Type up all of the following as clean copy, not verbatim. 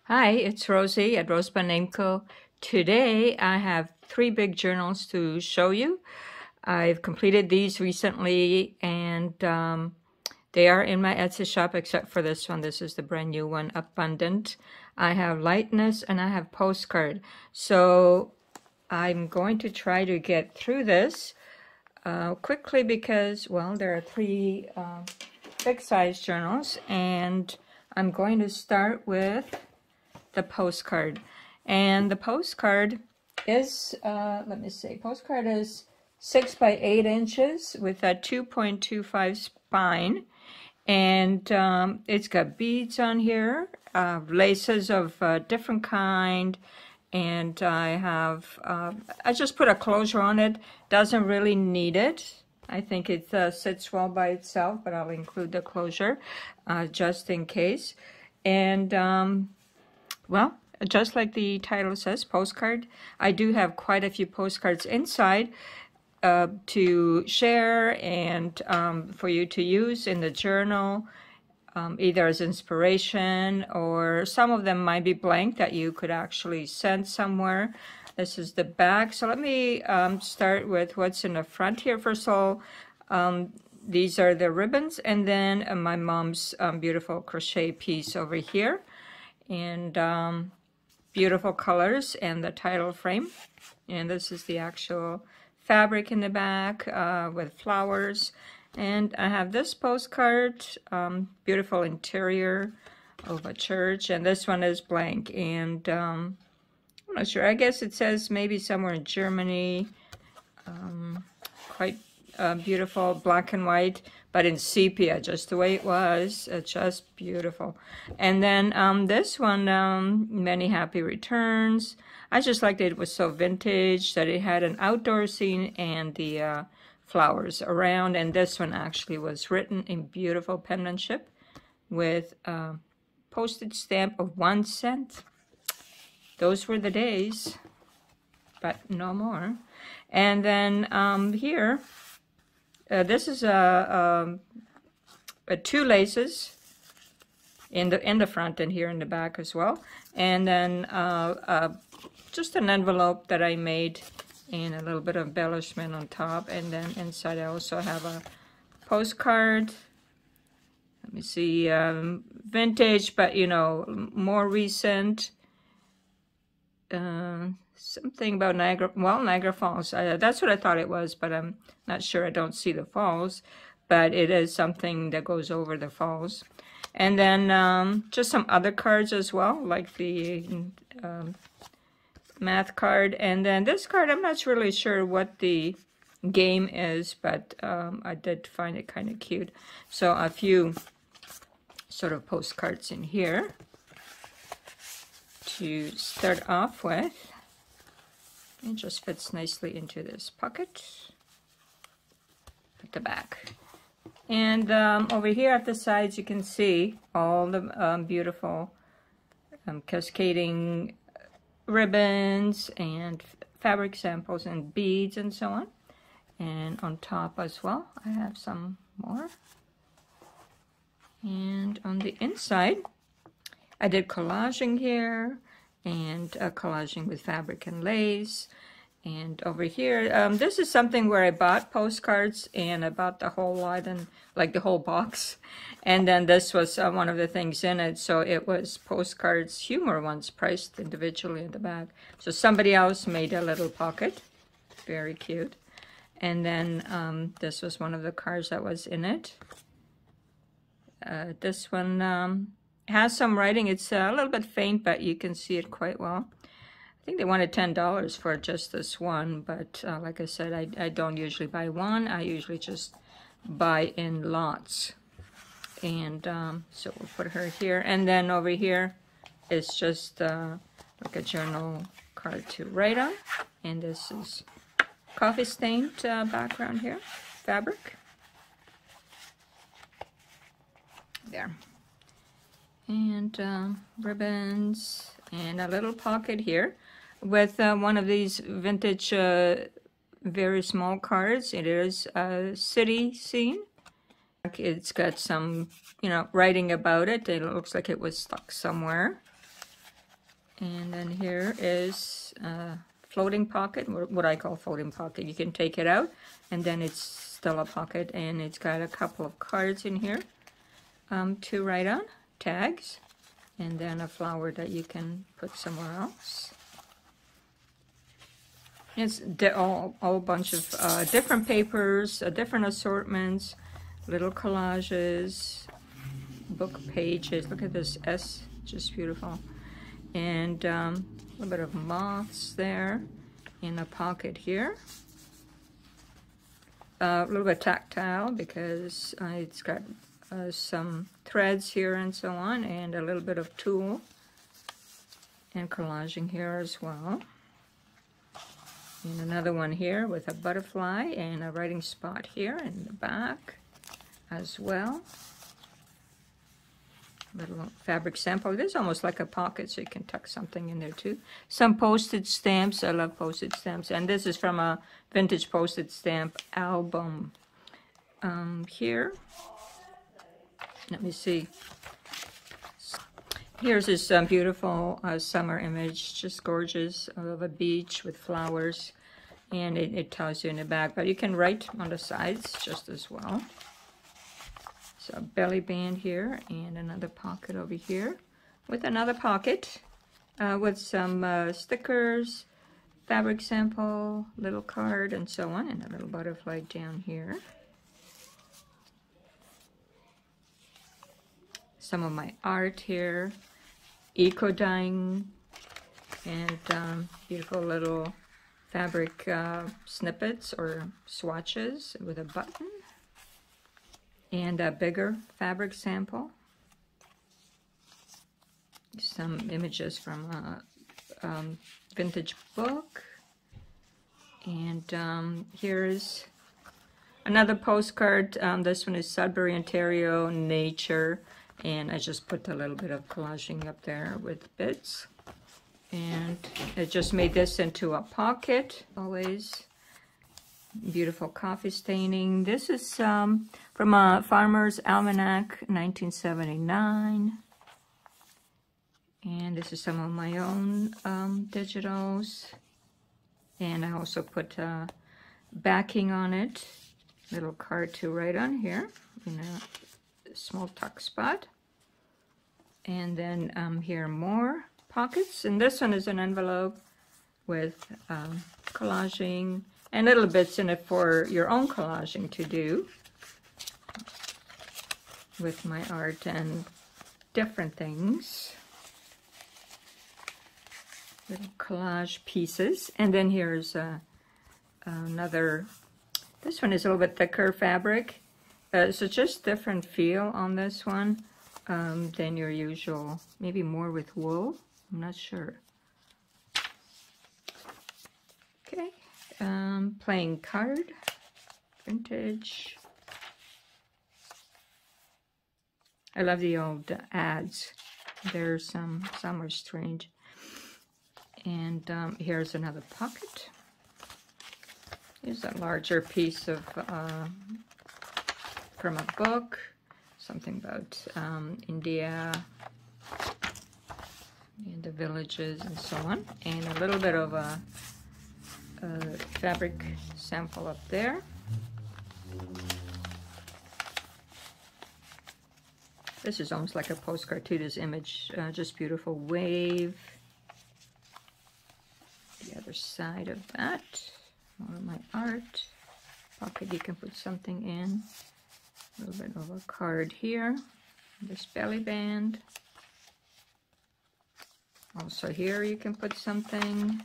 Hi, it's Rosie at RoseByNameCo. Today I have 3 big journals to show you. I've completed these recently and they are in my Etsy shop except for this one. This is the brand new one, Abundant. I have Lightness and I have Postcard. So I'm going to try to get through this quickly because, well, there are 3 big size journals and I'm going to start with the postcard. And the postcard is, let me see, postcard is 6 by 8 inches with a 2.25 spine. And it's got beads on here, laces of different kind. And I have, I just put a closure on it. Doesn't really need it. I think it sits well by itself, but I'll include the closure just in case. And well, just like the title says, postcard, I do have quite a few postcards inside to share and for you to use in the journal, either as inspiration or some of them might be blank that you could actually send somewhere. This is the back. So let me start with what's in the front here. First of all, these are the ribbons, and then my mom's beautiful crochet piece over here. And beautiful colors and the title frame. And this is the actual fabric in the back with flowers. And I have this postcard, beautiful interior of a church, and this one is blank. And I'm not sure, I guess it says maybe somewhere in Germany. Quite beautiful, black and white, but in sepia, just the way it was. Just beautiful. And then this one, many happy returns. I just liked it. It was so vintage that it had an outdoor scene and the flowers around. And this one actually was written in beautiful penmanship with a postage stamp of 1 cent. Those were the days, but no more. And then here, this is a 2 laces in the front and here in the back as well, and then just an envelope that I made and a little bit of embellishment on top. And then inside I also have a postcard. Let me see, vintage, but you know, more recent. Something about Niagara Falls. That's what I thought it was, but I'm not sure. I don't see the falls, but it is something that goes over the falls. And then just some other cards as well, like the math card. And then this card, I'm not really sure what the game is, but I did find it kind of cute. So a few sort of postcards in here to start off with. It just fits nicely into this pocket at the back. And over here at the sides, you can see all the beautiful cascading ribbons and fabric samples and beads and so on. And on top as well, I have some more. And on the inside, I did collaging here, and collaging with fabric and lace. And over here, this is something where I bought postcards, and I bought the whole lot, and like the whole box. And then this was one of the things in it, so it was postcards, humor ones, priced individually in the back. So somebody else made a little pocket, very cute. And then this was one of the cards that was in it. This one has some writing. It's a little bit faint, but you can see it quite well. I think they wanted $10 for just this one, but like I said, I don't usually buy one. I usually just buy in lots. And so we'll put her here. And then over here is just like a journal card to write on. And this is coffee stained background here, fabric. There. And ribbons, and a little pocket here with one of these vintage very small cards. It is a city scene. It's got some, you know, writing about it. It looks like it was stuck somewhere. And then here is a floating pocket, what I call floating pocket. You can take it out, and then it's still a pocket, and it's got a couple of cards in here to write on, tags, and then a flower that you can put somewhere else. It's all bunch of different papers, different assortments, little collages, book pages. Look at this S, just beautiful. And a little bit of moths there in a pocket here. A little bit tactile because it's got some threads here and so on, and a little bit of tulle and collaging here as well. And another one here with a butterfly and a writing spot here in the back as well. Little fabric sample. It is almost like a pocket, so you can tuck something in there too. Some postage stamps. I love postage stamps. And this is from a vintage postage stamp album. Here, let me see. Here's this beautiful summer image, just gorgeous, of a beach with flowers. And it tells you in the back, but you can write on the sides just as well. So a belly band here, and another pocket over here with another pocket with some stickers, fabric sample, little card, and so on, and a little butterfly down here. Some of my art here, eco dyeing, and beautiful little fabric snippets or swatches with a button. And a bigger fabric sample. Some images from a vintage book. And here's another postcard. This one is Sudbury, Ontario, nature. And I just put a little bit of collaging up there with bits. And I just made this into a pocket, always. Beautiful coffee staining. This is from a Farmer's Almanac, 1979. And this is some of my own digitals. And I also put backing on it. Little card to write on here in a small tuck spot. And then here more pockets. And this one is an envelope with collaging and little bits in it for your own collaging to do with my art and different things. Little collage pieces. And then here's another, this one is a little bit thicker fabric. So just different feel on this one than your usual, maybe more with wool, I'm not sure. Okay. Playing card, vintage. I love the old ads. There's some are strange. And here's another pocket. Here's a larger piece of from a book, something about India and the villages and so on, and a little bit of a fabric sample up there. This is almost like a postcard too, this image, just beautiful wave. The other side of that, more of my art. Pocket you can put something in. A little bit of a card here. This belly band. Also here you can put something.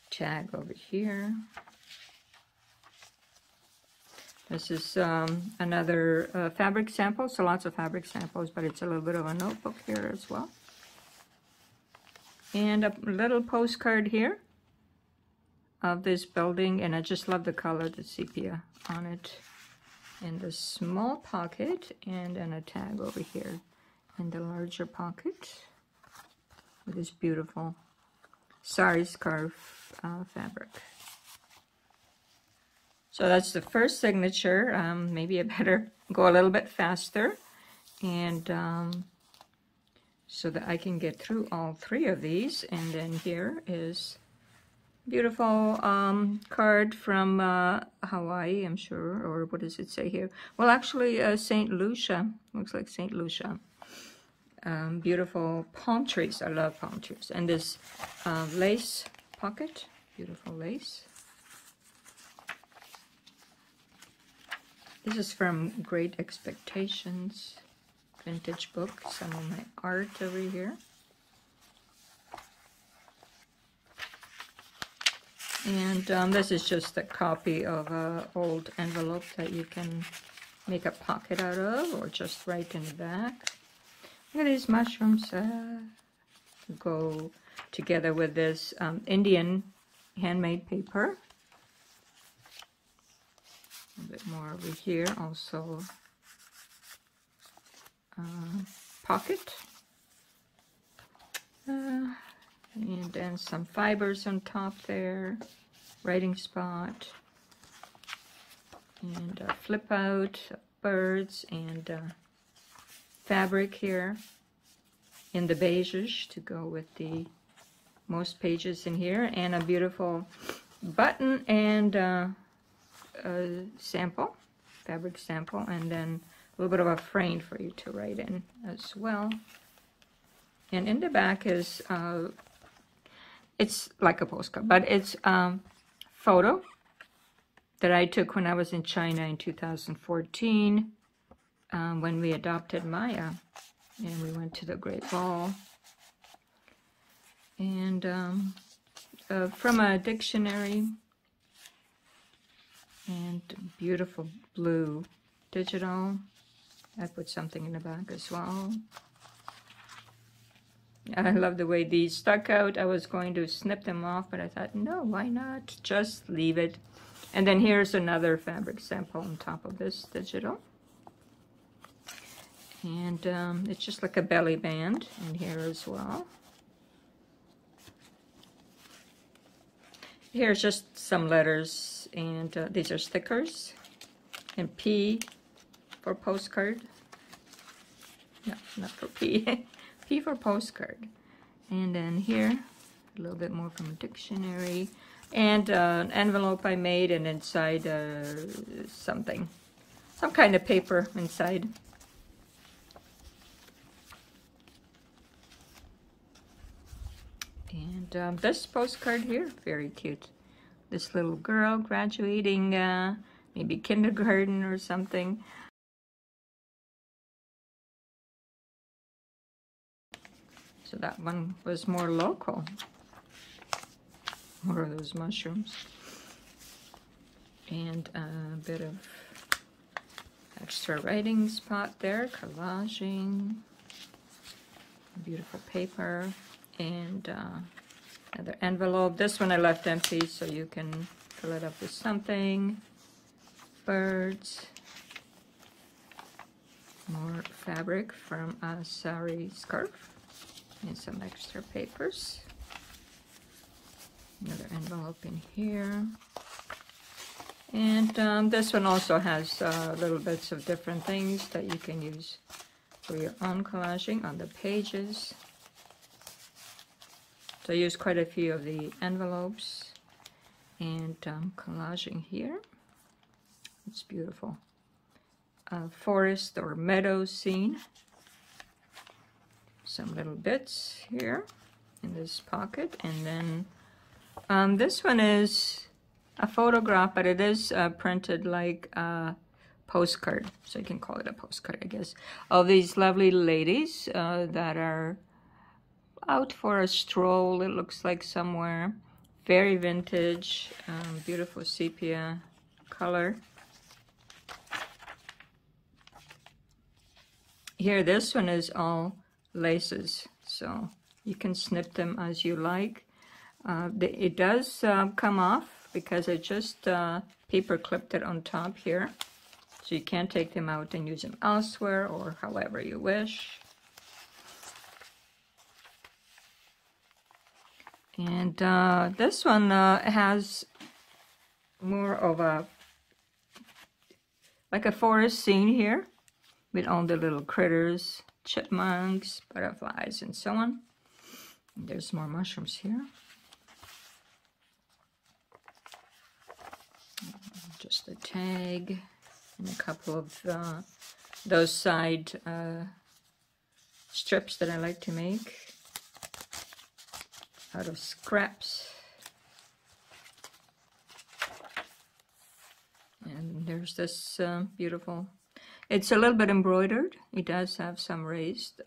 Tag over here. This is another fabric sample, so lots of fabric samples, but it's a little bit of a notebook here as well. And a little postcard here of this building, and I just love the color, the sepia on it. And the small pocket, and then a tag over here in the larger pocket with this beautiful sari scarf fabric. So that's the first signature. Maybe I better go a little bit faster and so that I can get through all 3 of these. And then here is beautiful card from Hawaii, I'm sure, or what does it say here? Well, actually, St. Lucia. Looks like St. Lucia. Beautiful palm trees. I love palm trees. And this lace pocket. Beautiful lace. This is from Great Expectations vintage book. Some of my art over here. And this is just a copy of an old envelope that you can make a pocket out of, or just write in the back. Look at these mushrooms. Go together with this Indian handmade paper. A bit more over here. Also, pocket. And then some fibers on top there, writing spot, and flip out, birds, and fabric here in the beiges to go with the most pages in here, and a beautiful button and sample, fabric sample, and then a little bit of a frame for you to write in as well. And in the back is it's like a postcard, but it's a photo that I took when I was in China in 2014 when we adopted Maya, and we went to the Great Wall. And from a dictionary, and beautiful blue digital. I put something in the back as well. I love the way these stuck out. I was going to snip them off, but I thought, no, why not? Just leave it. And then here's another fabric sample on top of this digital. And it's just like a belly band in here as well. Here's just some letters, and these are stickers. And P for postcard. No, not for P. P for postcard. And then here, a little bit more from a dictionary. And an envelope I made, and inside something. Some kind of paper inside. And this postcard here, very cute. This little girl graduating maybe kindergarten or something. So that one was more local. More of those mushrooms. And a bit of extra writing spot there, collaging. Beautiful paper. And another envelope. This one I left empty so you can fill it up with something. Birds. More fabric from a sari scarf. And some extra papers. Another envelope in here. And this one also has little bits of different things that you can use for your own collaging on the pages. So I used quite a few of the envelopes and collaging here. It's beautiful. Forest or meadow scene. Some little bits here in this pocket. And then this one is a photograph, but it is printed like a postcard. So you can call it a postcard, I guess, of these lovely ladies that are out for a stroll, it looks like, somewhere. Very vintage, beautiful sepia color. Here, this one is all laces, so you can snip them as you like. It does come off because I just paper clipped it on top here. So you can take them out and use them elsewhere or however you wish. And this one has more of a, like a forest scene here with all the little critters chipmunks, butterflies, and so on. And there's more mushrooms here. Just a tag and a couple of those side strips that I like to make out of scraps. And there's this beautiful, it's a little bit embroidered. It does have some raised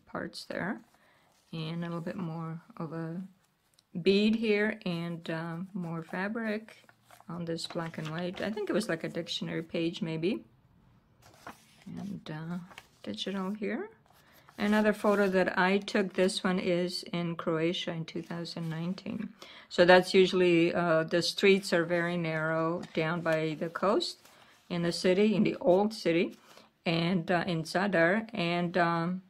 parts there, and a little bit more of a bead here, and more fabric on this black and white. I think it was like a dictionary page maybe. And digital here. Another photo that I took, this one is in Croatia in 2019. So that's usually, the streets are very narrow down by the coast in the city, in the old city, and in Zadar. And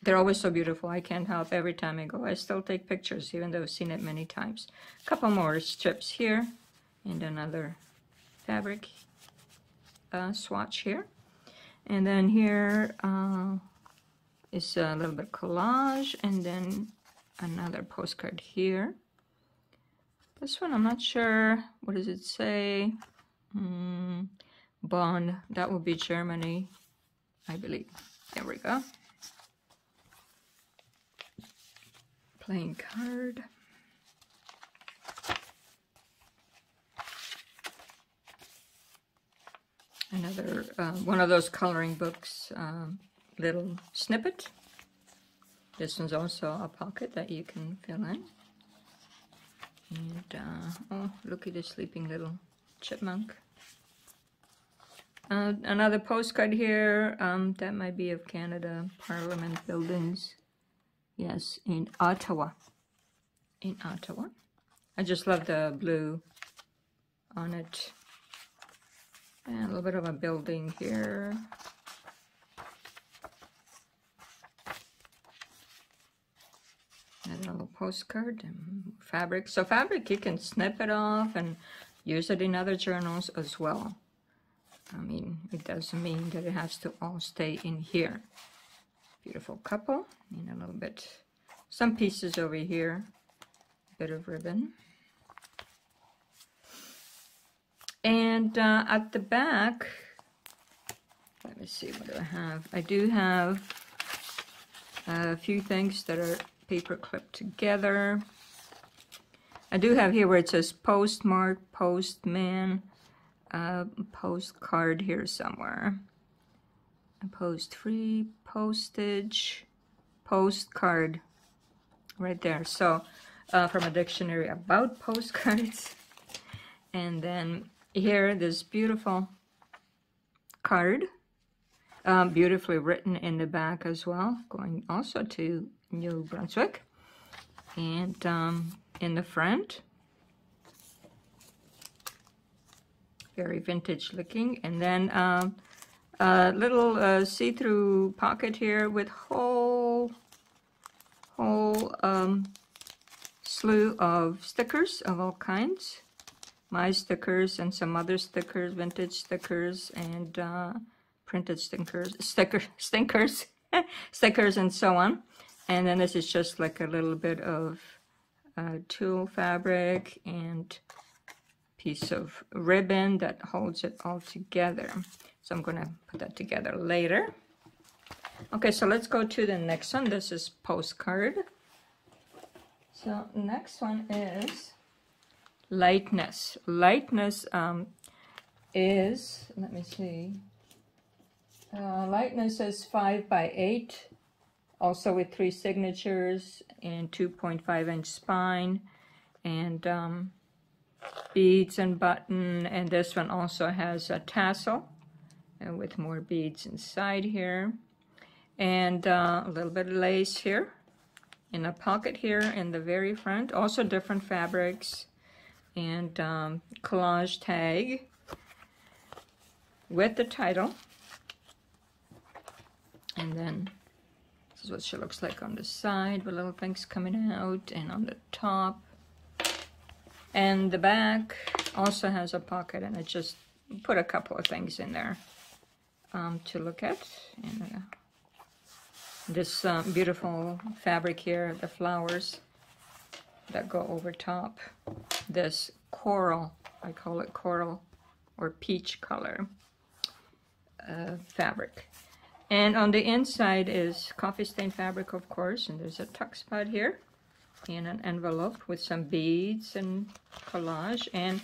they're always so beautiful. I can't help, every time I go, I still take pictures, even though I've seen it many times. A couple more strips here, and another fabric swatch here. And then here is a little bit collage, and then another postcard here. This one, I'm not sure, what does it say? Bonn, that would be Germany, I believe. There we go. Playing card. Another one of those coloring books, little snippet. This one's also a pocket that you can fill in. And oh, look at this sleeping little chipmunk. Another postcard here, that might be of Canada, Parliament buildings. Yes, in Ottawa. In Ottawa. I just love the blue on it. And a little bit of a building here. Another little postcard and fabric. So fabric, you can snip it off and use it in other journals as well. I mean, it doesn't mean that it has to all stay in here. Beautiful couple. And a little bit, some pieces over here. A bit of ribbon. And at the back, let me see, what do I have? I do have a few things that are paper clipped together. I do have here where it says postmark, postman, postcard here somewhere. Post free, postage, postcard, right there. So from a dictionary about postcards. And then here, this beautiful card, beautifully written in the back as well, going also to New Brunswick. And in the front, very vintage looking. And then a little see-through pocket here with whole slew of stickers of all kinds. My stickers and some other stickers, vintage stickers, and printed stickers, stickers, and so on. And then this is just like a little bit of tulle fabric and piece of ribbon that holds it all together. So I'm going to put that together later. Okay, so let's go to the next one. This is postcard. So next one is Lightness. Lightness is, let me see, Lightness is 5 by 8, also with 3 signatures and 2.5-inch spine, and beads and button. And this one also has a tassel and with more beads inside here, and a little bit of lace here in a pocket here in the very front. Also different fabrics. And collage tag with the title. And then this is what she looks like on the side with little things coming out, and on the top. And the back also has a pocket, and I just put a couple of things in there to look at. And This beautiful fabric here, the flowers that go over top. This coral, I call it coral or peach color fabric. And on the inside is coffee stain fabric, of course, and there's a tuck spot here in an envelope with some beads and collage and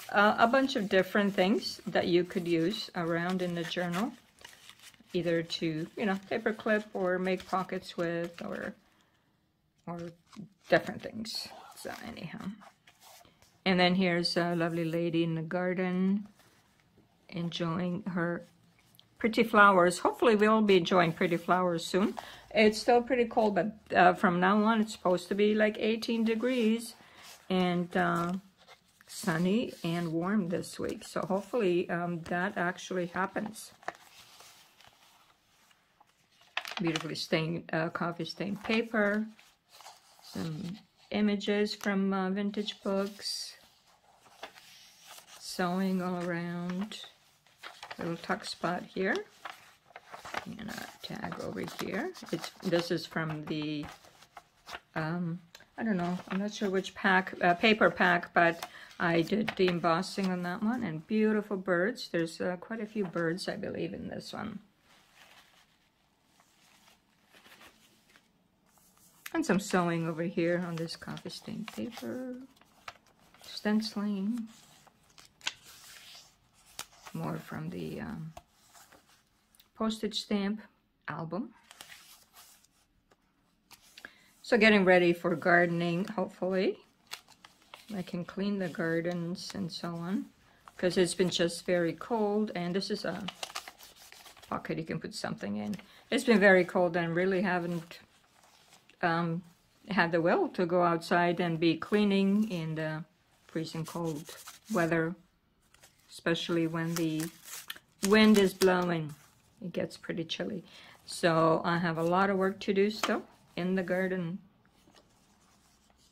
a bunch of different things that you could use around in the journal, either to, you know, paper clip or make pockets with, or different things. So anyhow, and then here's a lovely lady in the garden enjoying her pretty flowers. Hopefully we'll be enjoying pretty flowers soon. It's still pretty cold, but from now on it's supposed to be like 18 degrees and sunny and warm this week. So hopefully that actually happens. Beautifully stained coffee stained paper. Some images from vintage books. Sewing all around. Little tuck spot here. And a tag over here. This is from the, I don't know, I'm not sure which pack, paper pack, but I did the embossing on that one. And beautiful birds. There's quite a few birds, I believe, in this one. And some sewing over here on this coffee stained paper. Stenciling. More from the postage stamp album. So getting ready for gardening, hopefully. I can clean the gardens and so on, because it's been just very cold, and this is a pocket you can put something in. It's been very cold and really haven't had the will to go outside and be cleaning in the freezing cold weather. Especially when the wind is blowing. It gets pretty chilly. So I have a lot of work to do still in the garden.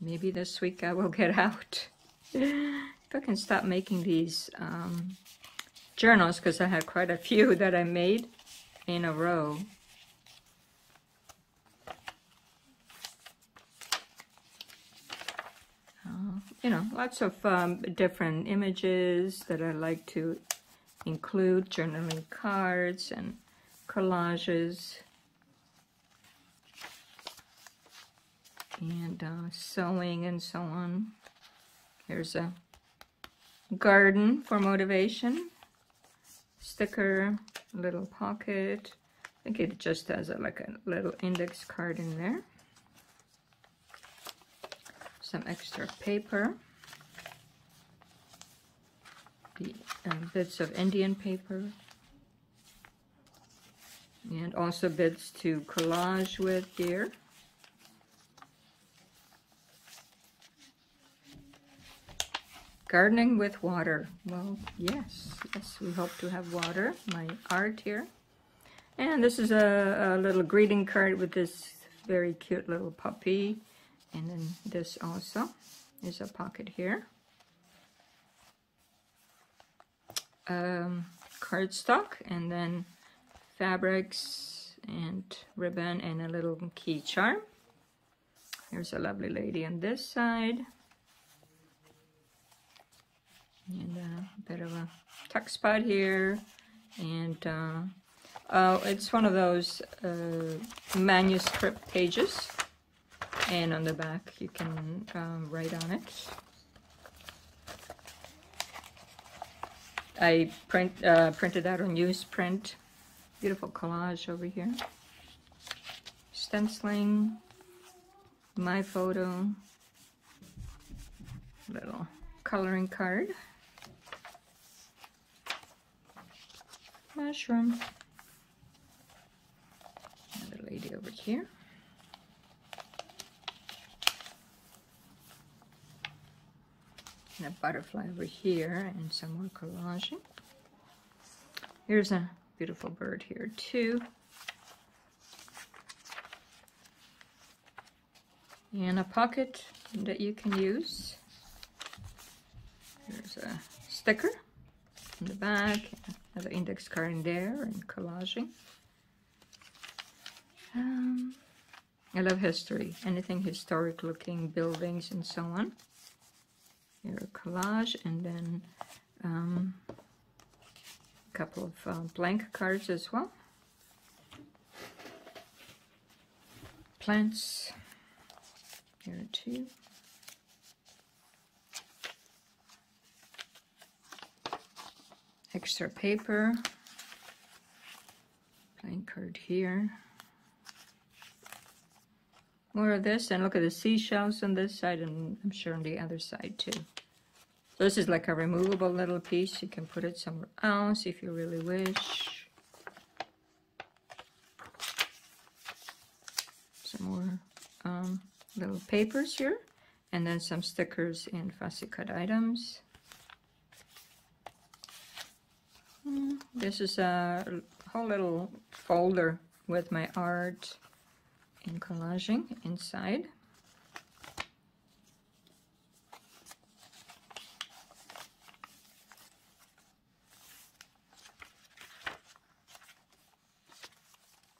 Maybe this week I will get out. If I can stop making these journals, because I had quite a few that I made in a row. You know, lots of different images that I like to include, journaling cards and collages, and sewing and so on. Here's a garden for motivation, sticker, little pocket. I think it just has like a little index card in there. Some extra paper, the bits of Indian paper, and also bits to collage with here. Gardening with water. Well, yes, we hope to have water. My art here. And this is a little greeting card with this very cute little puppy. And then this also is a pocket here. Cardstock, and then fabrics and ribbon and a little key charm. Here's a lovely lady on this side. And a bit of a tuck spot here. And it's one of those manuscript pages. And on the back, you can write on it. I printed out on newsprint. Beautiful collage over here. Stenciling. My photo. Little coloring card. Mushroom. Another lady over here. And a butterfly over here, and some more collaging. Here's a beautiful bird here too. And a pocket that you can use. There's a sticker in the back, another index card in there, and collaging. I love history, anything historic looking buildings and so on. Here a collage, and then a couple of blank cards as well. Plants, here are two. Extra paper, blank card here. More of this, and look at the seashells on this side, and I'm sure on the other side too. So this is like a removable little piece. You can put it somewhere else if you really wish. Some more little papers here, and then some stickers and fussy cut items. This is a whole little folder with my art and collaging inside.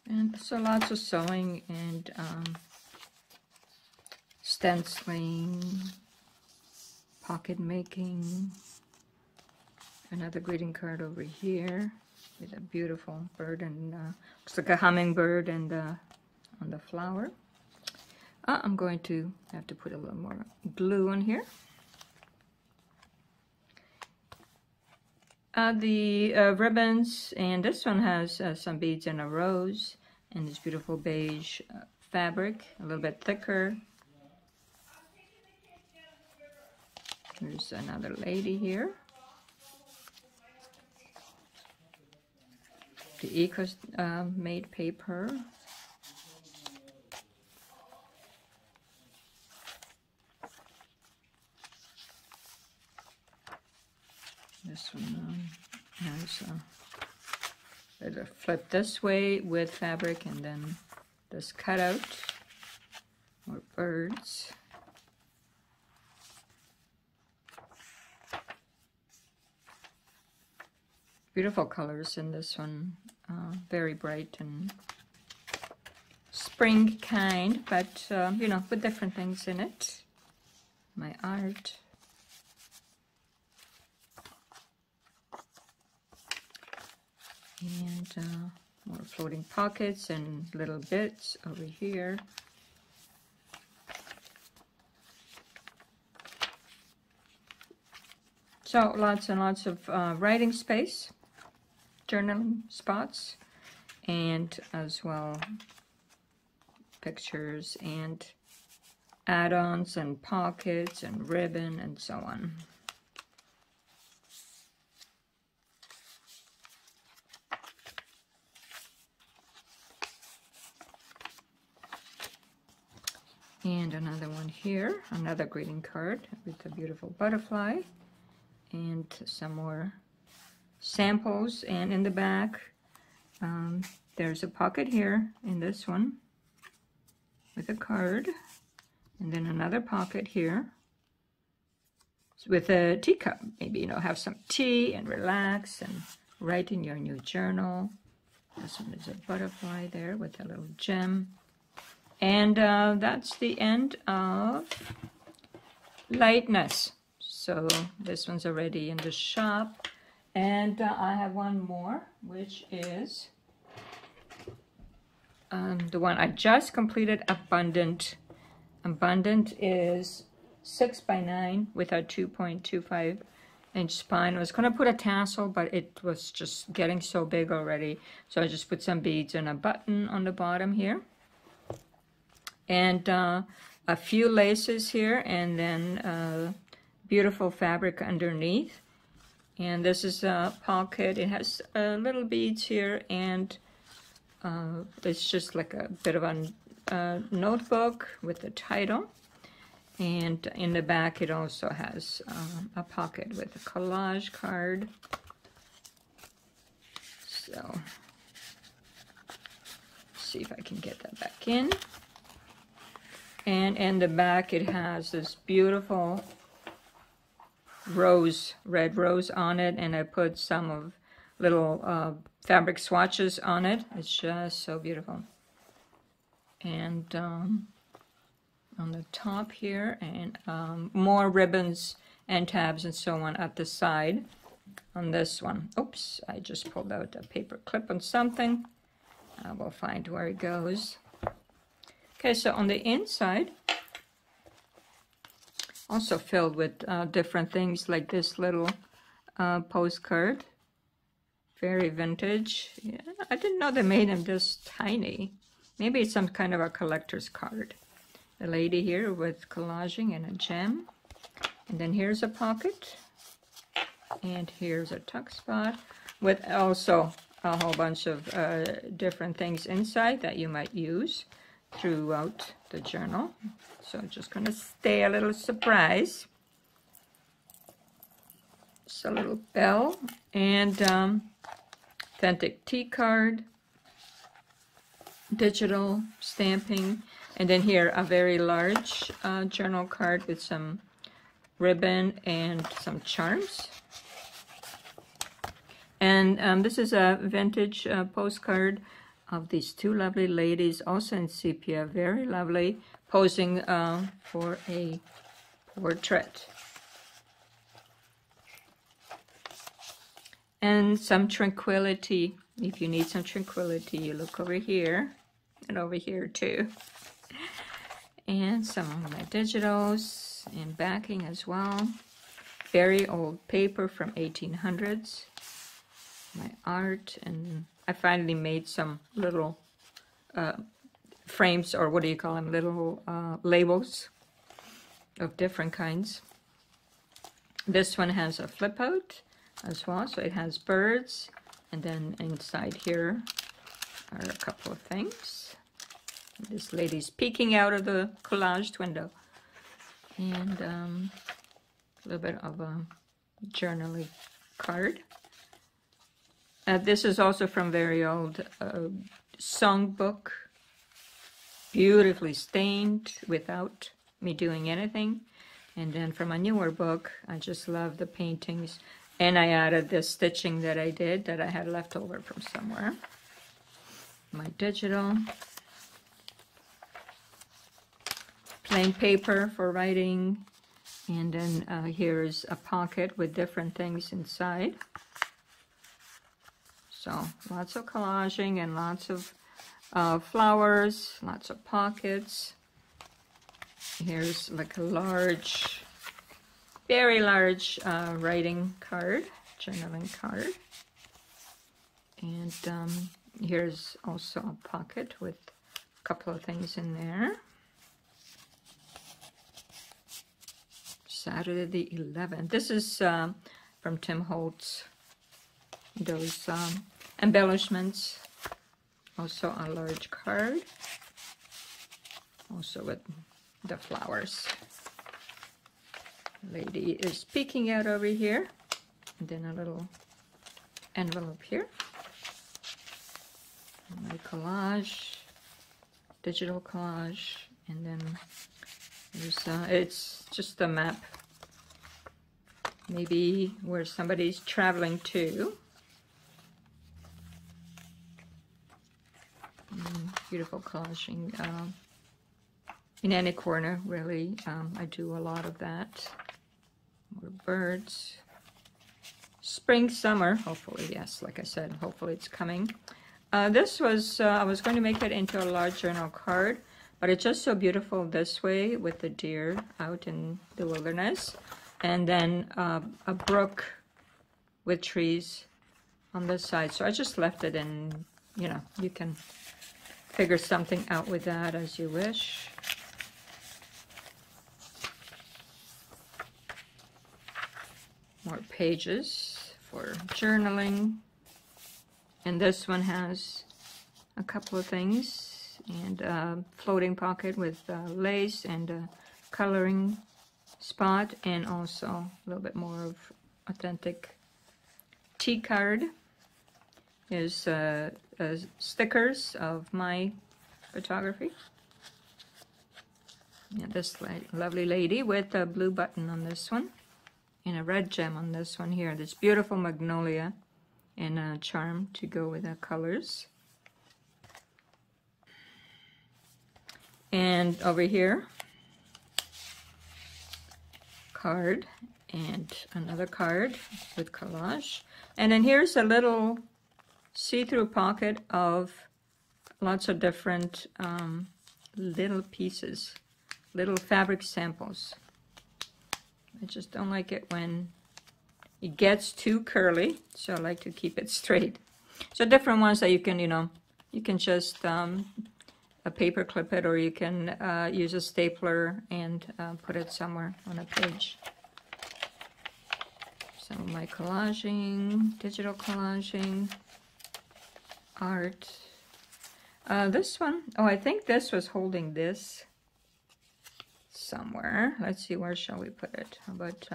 And so lots of sewing and stenciling, pocket making. Another greeting card over here with a beautiful bird, and looks like a hummingbird, and on the flower. I'm going to have to put a little more glue on here. The ribbons, and this one has some beads and a rose, and this beautiful beige fabric, a little bit thicker. There's another lady here. The Eco made paper. This one has a flip this way with fabric, and then this cutout, more birds. Beautiful colors in this one, very bright and spring kind, but you know, with different things in it. My art. And more floating pockets and little bits over here. So lots and lots of writing space, journaling spots, and as well pictures and add-ons and pockets and ribbon and so on. And another one here, another greeting card with a beautiful butterfly, and some more samples. And in the back, there's a pocket here in this one with a card, and then another pocket here with a teacup. Maybe, you know, have some tea and relax and write in your new journal. This one is a butterfly there with a little gem. And that's the end of Lightness. So this one's already in the shop. And I have one more, which is the one I just completed, Abundant. Abundant is 6x9 with a 2.25-inch spine. I was going to put a tassel, but it was just getting so big already. So I just put some beads and a button on the bottom here. And a few laces here, and then beautiful fabric underneath. And this is a pocket. It has little beads here, and it's just like a bit of a notebook with the title. And in the back, it also has a pocket with a collage card. So, see if I can get that back in. And in the back, it has this beautiful rose, red rose on it, and I put some of little fabric swatches on it. It's just so beautiful. and on the top here, and more ribbons and tabs and so on at the side on this one. Oops, I just pulled out a paper clip on something. I will find where it goes. Okay, so on the inside, also filled with different things like this little postcard. Very vintage. Yeah, I didn't know they made them this tiny. Maybe it's some kind of a collector's card. A lady here with collaging and a gem. And then here's a pocket. And here's a tuck spot with also a whole bunch of different things inside that you might use throughout the journal. So I'm just going to stay a little surprise. Just a little bell and authentic tea card, digital stamping, and then here a very large journal card with some ribbon and some charms. And this is a vintage postcard of these two lovely ladies, also in sepia, very lovely, posing for a portrait. And some tranquility. If you need some tranquility, you look over here and over here too. And some of my digitals and backing as well. Very old paper from 1800s. My art, and I finally made some little frames, or what do you call them, little labels of different kinds. This one has a flip out as well, so it has birds, and then inside here are a couple of things. This lady's peeking out of the collaged window, and a little bit of a journaling card. This is also from very old songbook, beautifully stained without me doing anything. And then from a newer book, I just love the paintings. And I added this stitching that I did that I had left over from somewhere. My digital. Plain paper for writing. And then here's a pocket with different things inside. So lots of collaging and lots of flowers, lots of pockets. Here's like a large, very large writing card, journaling card. And here's also a pocket with a couple of things in there. Saturday the 11th. This is from Tim Holtz. Those embellishments. Also a large card. Also with the flowers. Lady is peeking out over here. And then a little envelope here. My collage. Digital collage. And then there's it's just a map. Maybe where somebody's traveling to. Beautiful collaging in any corner, really. I do a lot of that. More birds. Spring, summer, hopefully, yes, like I said, hopefully it's coming. This was, I was going to make it into a large journal card, but it's just so beautiful this way with the deer out in the wilderness. And then a brook with trees on this side. So I just left it in, you know, you can figure something out with that as you wish. More pages for journaling. And this one has a couple of things. And a floating pocket with lace and a coloring spot. And also a little bit more of authentic tea card. Is stickers of my photography. Yeah, this lovely lady with a blue button on this one and a red gem on this one here. This beautiful magnolia and a charm to go with the colors. And over here, card and another card with collage. And then here's a little see-through pocket of lots of different little pieces, little fabric samples. I just don't like it when it gets too curly, so I like to keep it straight. So different ones that you can, you can just a paper clip it, or you can use a stapler and put it somewhere on a page. Some of my collaging, digital collaging, art. This one, oh, I think this was holding this somewhere. Let's see, where shall we put it? How about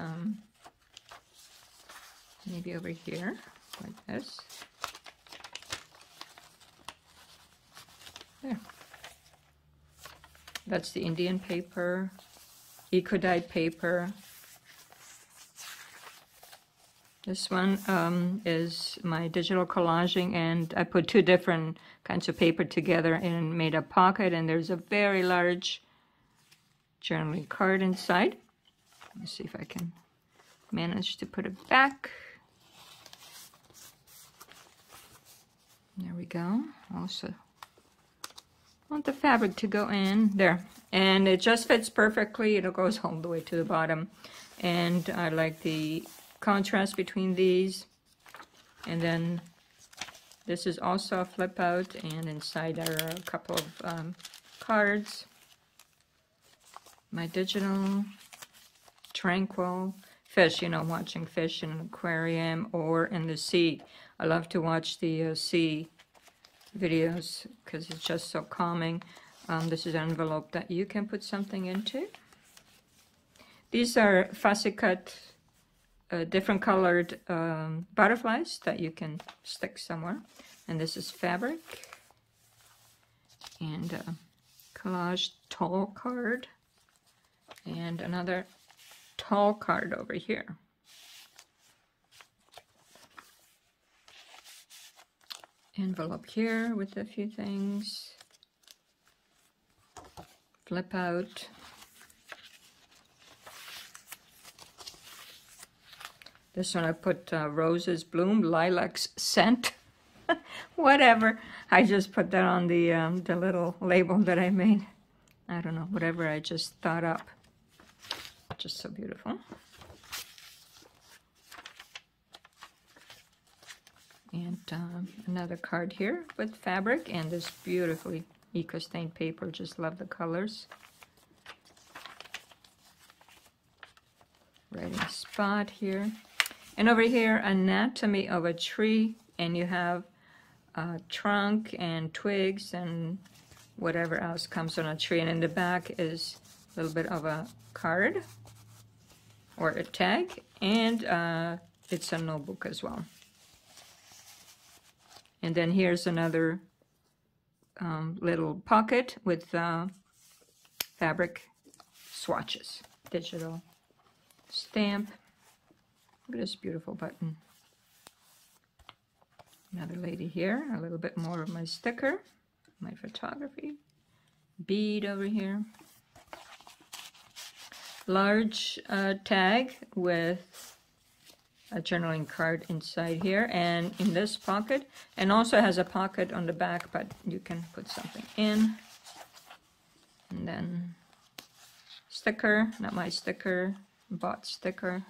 maybe over here, like this. There. That's the Indian paper, eco-dyed paper. This one is my digital collaging, and I put two different kinds of paper together and made a pocket, and there's a very large journaling card inside. Let me see if I can manage to put it back. There we go. Also want the fabric to go in there, and it just fits perfectly. It goes all the way to the bottom, and I like the contrast between these. And then this is also a flip out, and inside are a couple of cards. My digital tranquil fish, watching fish in an aquarium or in the sea. I love to watch the sea videos because it's just so calming. This is an envelope that you can put something into. These are fussy cut, different colored butterflies that you can stick somewhere. And this is fabric. And collage tall card. And another tall card over here. Envelope here with a few things. Flip out. This one I put Roses Bloom, Lilacs Scent. Whatever. I just put that on the little label that I made. I don't know, whatever I just thought up. Just so beautiful. And another card here with fabric and this beautifully eco-stained paper. Just love the colors. Writing spot here. And over here, anatomy of a tree. And you have a trunk and twigs and whatever else comes on a tree. And in the back is a little bit of a card or a tag. And it's a notebook as well. And then here's another little pocket with fabric swatches, digital stamp. Look at this beautiful button. Another lady here, a little bit more of my sticker, my photography. Bead over here. Large tag with a journaling card inside here and in this pocket, and also has a pocket on the back, but you can put something in. And then sticker, not my sticker, bought sticker.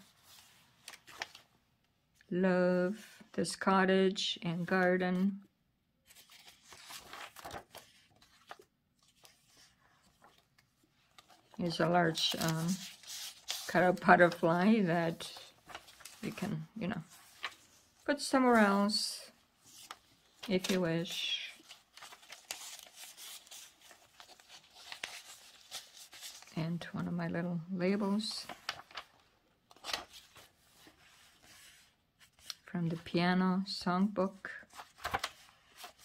Love this cottage and garden. Here's a large cut-out butterfly that you can, put somewhere else if you wish. And one of my little labels from the piano songbook.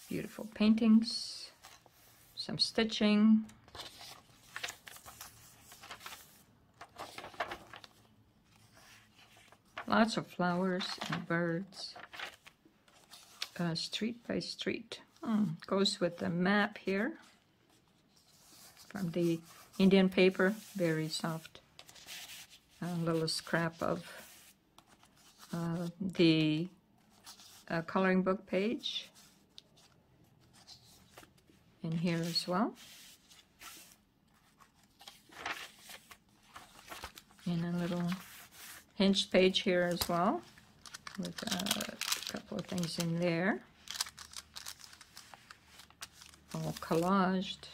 Beautiful paintings, some stitching. Lots of flowers and birds. Street by street. Goes with the map here. from the Indian paper, very soft. A little scrap of the coloring book page in here as well. And a little hinged page here as well, with a couple of things in there, all collaged.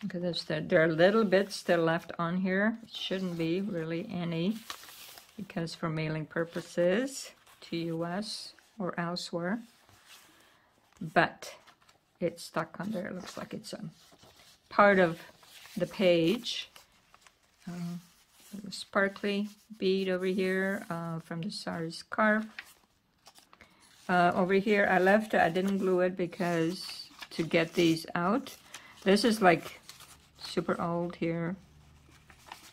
Because there are little bits still left on here. It shouldn't be really any, because for mailing purposes to US or elsewhere. But it's stuck on there. It looks like it's a part of the page. A sparkly bead over here from the sari scarf. Over here I left it. I didn't glue it because to get these out. This is like super old here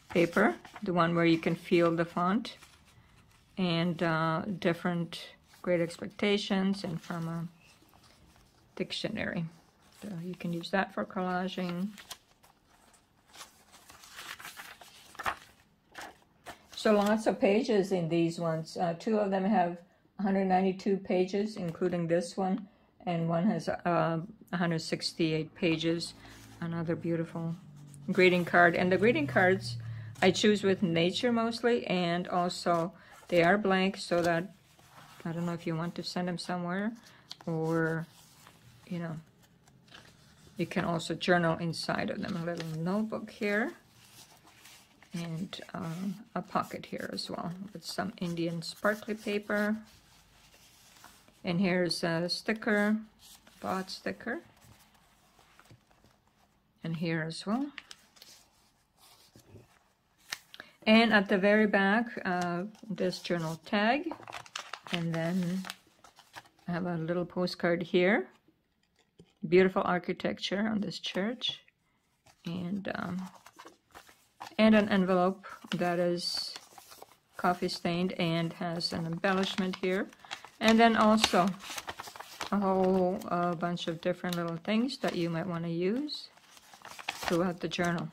paper, the one where you can feel the font, and different Great Expectations, and from a dictionary. So you can use that for collaging. So lots of pages in these ones. Two of them have 192 pages, including this one, and one has 168 pages. Another beautiful greeting card. And the greeting cards I choose with nature mostly, and also they are blank, so that I don't know if you want to send them somewhere, or you know, you can also journal inside of them. A little notebook here, and a pocket here as well with some Indian sparkly paper. And here's a sticker, bought sticker. And here as well. And at the very back, this journal tag. And then I have a little postcard here. Beautiful architecture on this church. And an envelope that is coffee stained and has an embellishment here. And then also a whole bunch of different little things that you might want to use throughout the journal.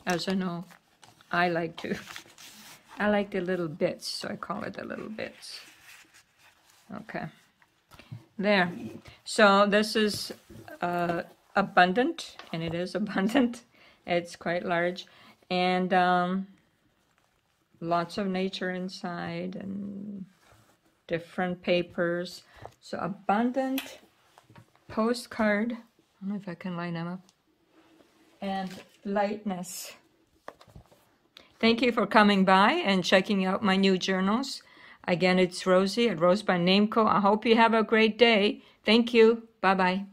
As I know, I like the little bits, so I call it the little bits. Okay, there. So this is abundant, and it is abundant. It's quite large, and lots of nature inside, and different papers. So abundant postcard. I don't know if I can line them up. And lightness. Thank you for coming by and checking out my new journals. Again, it's Rosie at RoseByNameCo. I hope you have a great day. Thank you. Bye-bye.